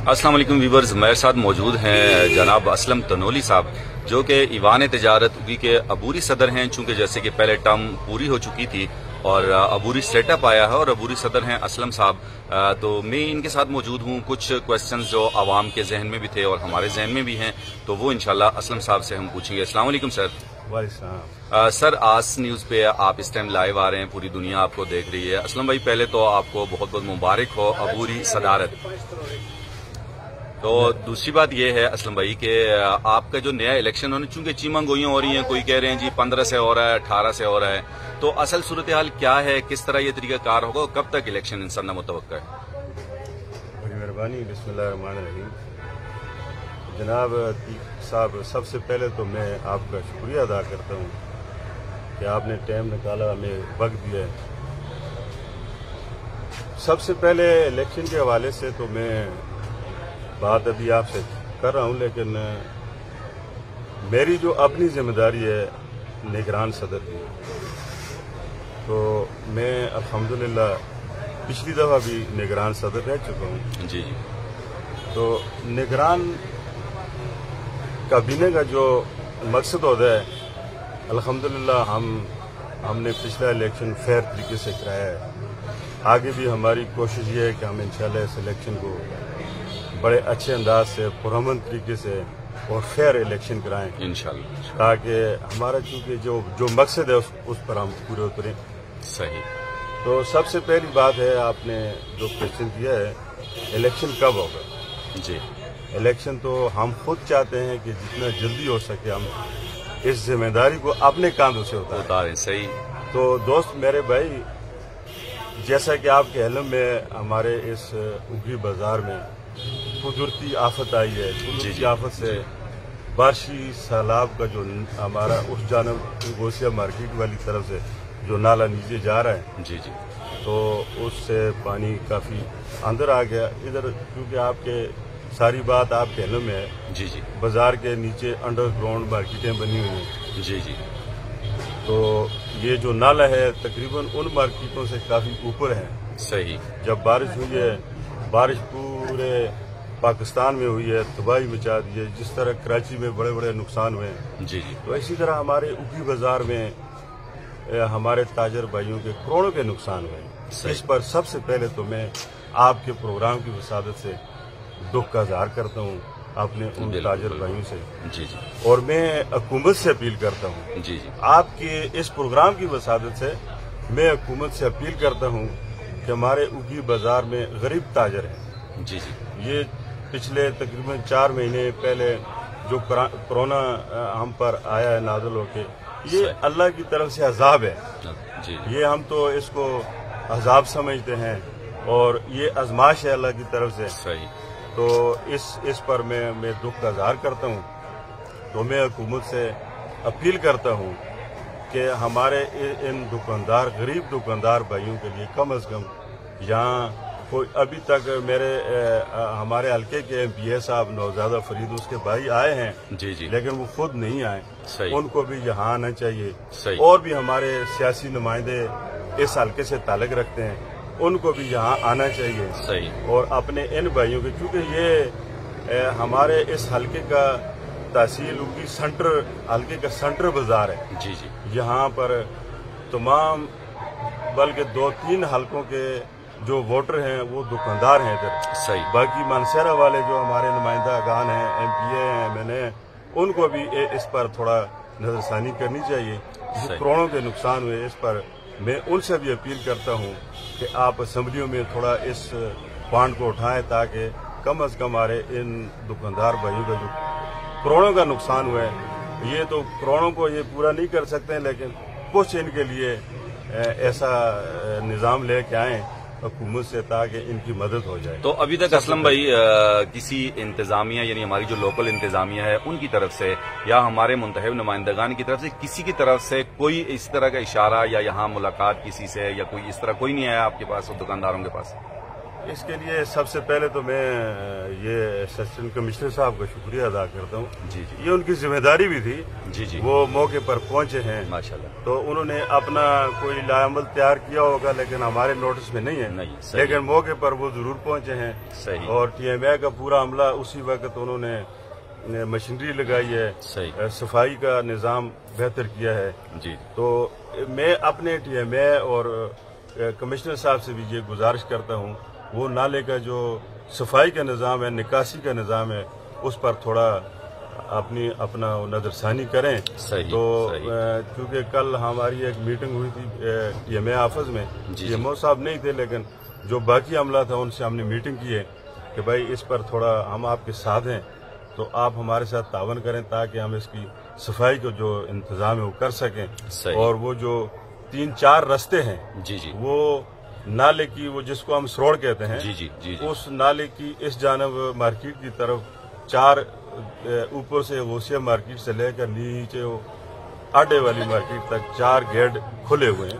अस्सलाम वालेकुम व्यूवर्स, मेरे साथ मौजूद हैं जनाब असलम तनोली साहब, जो कि ईवान तजारत उगी के अबूरी सदर हैं। चूंकि जैसे कि पहले टर्म पूरी हो चुकी थी और अबूरी सेटअप आया है और अबूरी सदर हैं असलम साहब, तो मैं इनके साथ मौजूद हूँ। कुछ क्वेश्चंस जो आवाम के जहन में भी थे और हमारे जहन में भी हैं, तो वो इंशाल्लाह असलम साहब से हम पूछेंगे। अस्सलाम वालेकुम सर। सर, आज न्यूज़ पे आप इस टाइम लाइव आ रहे हैं, पूरी दुनिया आपको देख रही है। असलम भाई, पहले तो आपको बहुत बहुत मुबारक हो अबूरी सदारत। तो दूसरी बात यह है असलम भाई कि आपका जो नया इलेक्शन होने, चूंकि चीमा गोइयां हो रही हैं, कोई कह रहे हैं जी 15 से हो रहा है, 18 से हो रहा है, तो असल सूरत हाल क्या है, किस तरह ये तरीका कार होगा, कब तक इलेक्शन इंशाअल्लाह मुतवक्का है? बड़ी मेहरबानी। बिस्मिल्लाहिर्रहमानिर्रहीम। जनाब साहब, सबसे पहले तो मैं आपका शुक्रिया अदा करता हूँ कि आपने टाइम निकाला, हमें वक्त दिया है। सबसे पहले इलेक्शन के हवाले से तो मैं बात अभी आपसे कर रहा हूँ, लेकिन मेरी जो अपनी जिम्मेदारी है निगरान सदर की, तो मैं अल्हम्दुलिल्लाह पिछली दफ़ा भी निगरान सदर रह चुका हूँ। जी। तो निगरान काबीने का जो मकसद होता है, अल्हम्दुलिल्लाह हमने पिछला इलेक्शन फेयर तरीके से कराया है। आगे भी हमारी कोशिश ये है कि हम इंशाल्लाह इस इलेक्शन को बड़े अच्छे अंदाज से, पुरअमन तरीके से और फेयर इलेक्शन कराएं इंशाल्लाह, ताकि हमारा चूंकि जो मकसद है उस पर हम पूरे उतरें। सही। तो सबसे पहली बात है, आपने जो क्वेश्चन किया है, इलेक्शन कब होगा? जी। इलेक्शन तो हम खुद चाहते हैं कि जितना जल्दी हो सके हम इस जिम्मेदारी को अपने कांधों से उतारें। सही। तो दोस्त मेरे भाई, जैसा कि आपके इल्म में हमारे इस उगी बाजार में कुदरती आफत आई है, कुदरती आफत से बारिशी सैलाब का जो हमारा उस जानब गोसिया मार्केट वाली तरफ से जो नाला नीचे जा रहा है, जी जी, तो उससे पानी काफी अंदर आ गया इधर। क्योंकि आपके सारी बात आपके इल्म में है, जी जी, बाजार के नीचे अंडरग्राउंड मार्केटें बनी हुई हैं। जी जी। तो ये जो नाला है तकरीबन उन मार्केटों से काफी ऊपर है। सही। जब बारिश हुई है, बारिश पूरे पाकिस्तान में हुई है, तबाही मचा दी है। जिस तरह कराची में बड़े बड़े नुकसान हुए हैं, जी जी, तो इसी तरह हमारे उगी बाजार में हमारे ताजर भाइयों के करोड़ों के नुकसान हुए हैं। इस पर सबसे पहले तो मैं आपके प्रोग्राम की वसादत से दुख का इजहार करता हूँ अपने उन ताजर भाइयों से। जी जी। और मैं हुकूमत से अपील करता हूँ, जी जी, आपके इस प्रोग्राम की वसादत से मैं हुकूमत से अपील करता हूँ कि हमारे उगी बाजार में गरीब ताजर हैं। जी जी। ये पिछले तकरीबन 4 महीने पहले जो कोरोना हम पर आया है नाज़िल होके, ये अल्लाह की तरफ से अजाब है। जी। ये हम तो इसको अजाब समझते हैं और ये आजमाइश है अल्लाह की तरफ से। सही। तो इस पर मैं दुख का इजहार करता हूँ। तो मैं हुकूमत से अपील करता हूँ कि हमारे इन दुकानदार, गरीब दुकानदार भाइयों के लिए कम से कम यहाँ कोई अभी तक हमारे हल्के के MPA साहब नौज़ादा फरीद, उसके भाई आए हैं, जी जी, लेकिन वो खुद नहीं आए। सही। उनको भी यहाँ आना चाहिए। सही। और भी हमारे सियासी नुमाइंदे इस हल्के से ताल्लुक रखते हैं, उनको भी यहाँ आना चाहिए। सही। और अपने इन भाइयों के, चूंकि ये हमारे इस हल्के का तहसील उगी सेंटर, हल्के का सेंटर बाजार है। जी जी। यहाँ पर तमाम बल्कि 2-3 हल्कों के जो वोटर हैं वो दुकानदार हैं इधर। सही। बाकी मानसरा वाले जो हमारे नुमाइंदा गान हैं, MPA हैं, मैंने उनको भी इस पर थोड़ा नजरसानी करनी चाहिए। जो करोड़ों के नुकसान हुए, इस पर मैं उनसे भी अपील करता हूँ कि आप असम्बलियों में थोड़ा इस पॉइंट को उठाएं, ताकि कम अज कम हमारे इन दुकानदार भाइयों का जो करोड़ों का नुकसान हुआ है, ये तो करोड़ों को ये पूरा नहीं कर सकते हैं, लेकिन कुछ इनके लिए ऐसा निज़ाम लेके आए हुकूमत से, ताकि इनकी मदद हो जाए। तो अभी तक असलम भाई किसी इंतजामिया, यानी हमारी जो लोकल इंतजामिया है उनकी तरफ से या हमारे मुंतखब नुमाइंदगान की तरफ से, किसी की तरफ से कोई इस तरह का इशारा या यहाँ मुलाकात किसी से या कोई इस तरह कोई नहीं आया आपके पास और दुकानदारों के पास? اس کے لیے سب سے پہلے تو میں یہ اسسٹنٹ کمشنر صاحب کا شکریہ ادا کرتا ہوں. جی جی یہ ان کی ذمہ داری بھی تھی. جی جی وہ موقع پر پہنچے ہیں ماشاءاللہ. تو انہوں نے اپنا کوئی لائحہ تیار کیا ہوگا لیکن ہمارے نوٹس میں نہیں ہے. نہیں صحیح. لیکن موقع پر وہ ضرور پہنچے ہیں. صحیح. اور ٹی ایم اے کا پورا عملہ اسی وقت انہوں نے مشینری لگائی ہے. صحیح. صفائی کا نظام بہتر کیا ہے. جی تو میں اپنے ٹی ایم اے اور کمشنر صاحب سے بھی یہ گزارش کرتا ہوں وہ نالے کا جو صفائی کا نظام ہے، نکاسی کا نظام ہے، اس پر تھوڑا اپنا نظر ثانی کریں. صحیح. تو صحیح. چونکہ کل ہماری ایک میٹنگ ہوئی تھی ٹی ایم اے آفس میں. جی ٹی ایم او صاحب نہیں تھے لیکن جو باقی عملہ تھا ان سے ہم نے میٹنگ کی ہے کہ بھائی اس پر تھوڑا ہم آپ کے ساتھ ہیں تو آپ ہمارے ساتھ تعاون کریں تاکہ ہم اس کی صفائی کو جو انتظام ہے وہ کر سکیں. صحیح. اور وہ جو 3-4 رستے ہیں جی جی وہ نالے کی، وہ جس کو ہم سروڑ کہتے ہیں، جی جی جی اس نالے کی اس جانب مارکیٹ کی طرف 4 اوپر سے غوثیہ مارکیٹ سے لے کر نیچے وہ آڈے والی مارکیٹ تک 4 گیٹ کھلے ہوئے ہیں.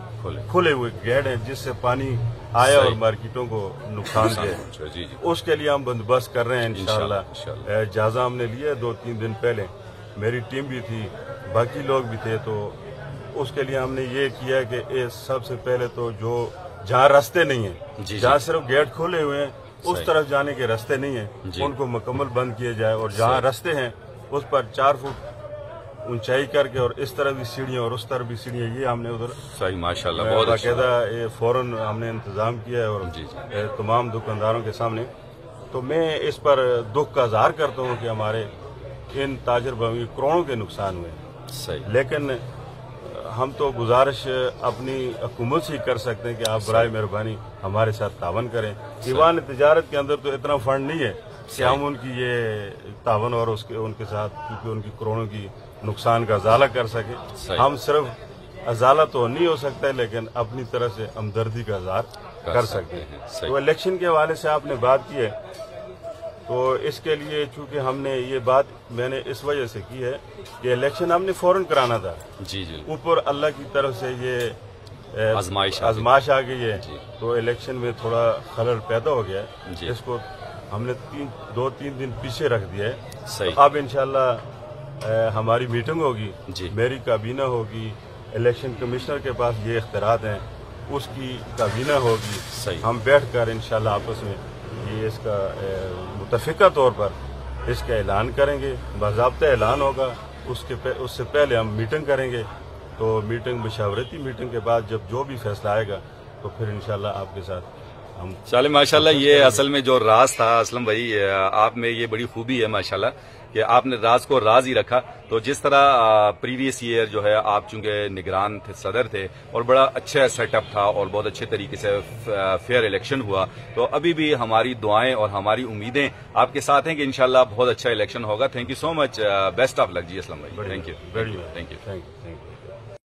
کھلے ہوئے گیٹ ہیں جس سے پانی آیا اور مارکیٹوں کو نقصان دیا. جی جی اس کے لیے ہم بندوبست کر رہے ہیں انشاءاللہ. جائزہ ہم نے لیا 2-3 دن پہلے، میری ٹیم بھی تھی، باقی لوگ بھی تھے. تو اس کے لیے ہم نے یہ کیا کہ سب سے پہلے تو جو جہاں راستے نہیں ہیں، جہاں صرف گیٹ کھولے ہوئے ہیں اس طرف جانے کے راستے نہیں ہیں، ان کو مکمل بند کیا جائے. اور جہاں راستے ہیں اس پر 4 فٹ اونچائی کر کے اور اس طرف بھی سیڑھیاں اور اس طرف بھی سیڑھیاں، یہ ہم نے ادھر صحیح ماشاءاللہ بہت باقاعدہ فوراً ہم نے انتظام کیا ہے. اور تمام دکانداروں کے سامنے تو میں اس پر دکھ کا اظہار کرتا ہوں کہ ہمارے ان تاجر بھائیوں کو کروڑوں کے نقصان ہوئے. صحیح. لیکن ہم تو گزارش اپنی حکومت سے ہی کر سکتے ہیں کہ آپ برائے مہربانی ہمارے ساتھ تعاون کریں. ایوان تجارت کے اندر تو اتنا فنڈ نہیں ہے کہ ہم ان کی یہ تعاون اور ان کے ساتھ کیونکہ ان کی کروڑوں کی نقصان کا ازالہ کر سکیں. ہم صرف ازالہ تو نہیں ہو سکتا ہے لیکن اپنی طرح سے ہمدردی کا اظہار کر سکتے ہیں. تو الیکشن کے حوالے سے آپ نے بات کی ہے تو اس کے لیے چونکہ ہم نے یہ بات میں نے اس وجہ سے کی ہے کہ الیکشن ہم نے فوراً کرانا تھا. جی جی اوپر اللہ کی طرف سے یہ آزمائش آ گئی ہے تو الیکشن میں تھوڑا خلل پیدا ہو گیا ہے. اس کو ہم نے 2-3 دن پیچھے رکھ دیا ہے. اب انشاءاللہ ہماری میٹنگ ہوگی، میری کابینہ ہوگی، الیکشن کمشنر کے پاس یہ اختیارات ہیں، اس کی کابینہ ہوگی. ہم بیٹھ کر انشاءاللہ آپس میں یہ اس کا متفقہ طور پر اس کا اعلان کریں گے. باضابطہ اعلان ہوگا. اس سے پہلے ہم میٹنگ کریں گے. تو میٹنگ مشاورتی میٹنگ کے بعد جب جو بھی فیصلہ آئے گا تو پھر انشاءاللہ آپ کے ساتھ ہم چلے. ماشاءاللہ یہ اصل میں جو راز تھا اسلم بھائی، آپ میں یہ بڑی خوبی ہے ماشاءاللہ کہ آپ نے راز کو راز ہی رکھا. تو جس طرح پریویس ایئر جو ہے آپ چونکہ نگران تھے، صدر تھے اور بڑا اچھا سیٹ اپ تھا اور بہت اچھے طریقے سے فیئر الیکشن ہوا، تو ابھی بھی ہماری دعائیں اور ہماری امیدیں آپ کے ساتھ ہیں کہ انشاءاللہ بہت اچھا الیکشن ہوگا. Thank you so much. Best of luck ji Aslam بھائی. Thank you. Thank you.